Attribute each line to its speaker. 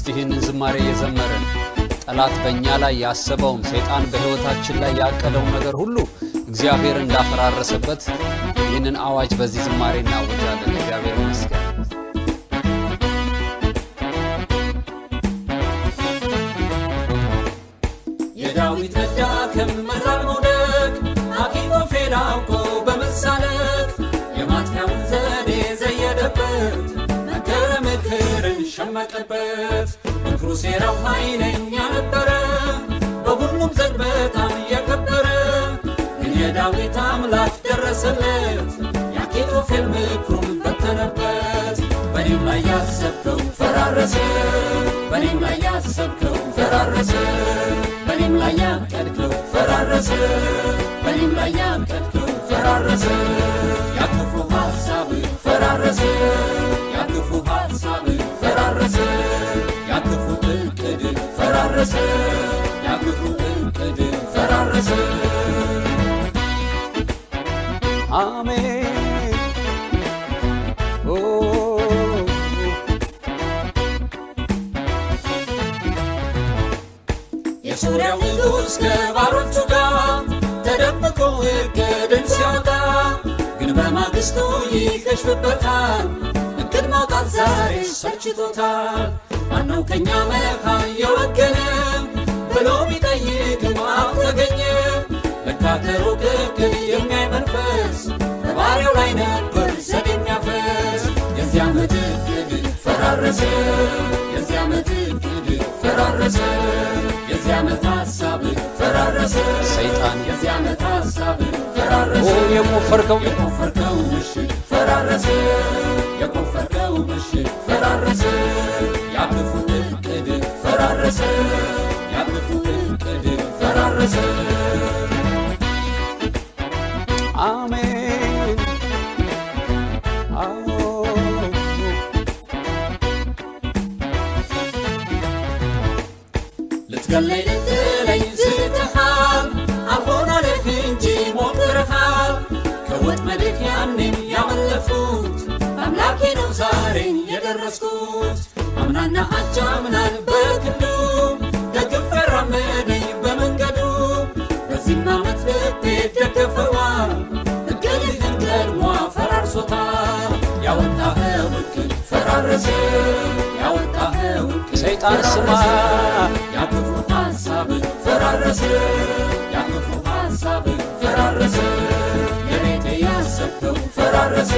Speaker 1: ይህንን ዝማሬ የዘመረን ጠላት በእኛ ላይ ያሰበውን ሰይጣን በሕይወታችን ላይ ያቀደው ነገር ሁሉ እግዚአብሔር እንዳፈራረሰበት ይህንን አዋጅ በዚህ ዝማሬ እናውጃለን። እግዚአብሔር ይመስገን።
Speaker 2: የዳዊት መዳከም መዛል መውደቅ አኪጦፌል አውቆ በመሳለቅ የማጥፊያውን ዘዴ ዘየደበት መከረ ምክርን ሸመቀበት። ምክሩ ሴራው ኃይለኛ ነበረ በሁሉም ዘንድ በጣም የከበረ ግን የዳዊት አምላክ ደረሰለት የአኪጦፌል ምክሩን በተነበት። በኔም ላይ ያሰብከው ፈራረሰ በኔም ላይ ያሰብከው ፈራረሰ በኔም ላይ ያቀድከው ፈራረሰ በኔም ላይ ያቀድከው ፈራረሰ ያክፉ ሐሳብ ፈራረሰ ያክፉ ሐሳብ ፈራረሰ ያክፉ እቅድ ፈራረሰ ያክፉ እቅድ ፈራረሰ።
Speaker 1: አሜን
Speaker 2: የሶርያው ንጉሥ ከባሮቹ ጋር ተደብቆ እቅድን ሲያወጣ ግን በማግስቱ ይከሽፍበታል። እቅድ ማውጣት ዛሬ ሰልችቶታል። ማነው ከኛ መካከል የወገነ ብሎ ቢጠይቅም አልተገኘ። ለካ ከሩቅ እቅድ የሚያይ መንፈስ በባሪያው ላይ ነበር ዘዴ የሚያፈስ። የዚያ ዓመት እቅድ ፈራረሰ የዚያ ዓመት እቅድ ፈራረሰ የዚያ ዓመት ሐሳብ ፈራረሰ
Speaker 1: ሰይጣን
Speaker 2: የዚያ ዓመት ሐሳብ ፈራረሰ
Speaker 1: የቆፈርከው
Speaker 2: ምሽግ ፈራረሰ የቆፈርከው ምሽግ ፈራረሰ ያክፉ እቅድ ፈራረሰ ያክፉ እቅድ ፈራረሰ።
Speaker 1: አሜን
Speaker 2: ልትገለኝ ልትለኝ ዝተሃል አልሆን አለህ እንጂ ሞክረሃል። ከወጥመድህ ያኔም ያመለጥኩት አምላኬ ነው ዛሬ የደረስኩት። አምናና አቻምናን በክንዱ ደግፍ ያራመደኝ በመንገዱ በዚህም ዓመት ልቤ ደገፈዋል። እቅድህን ቀድሞ ፈራርሶታል። ያወጣኸው እቅድ ፈራረሰ ያወጣኸው እቅድ
Speaker 1: ሰይጣን ስማ
Speaker 2: ያክፉ ሐሳብ ፈራረሰ ያክፉ ሐሳብ ፈራረሰ ለቤቴ ያሰብከው ፈራረሰ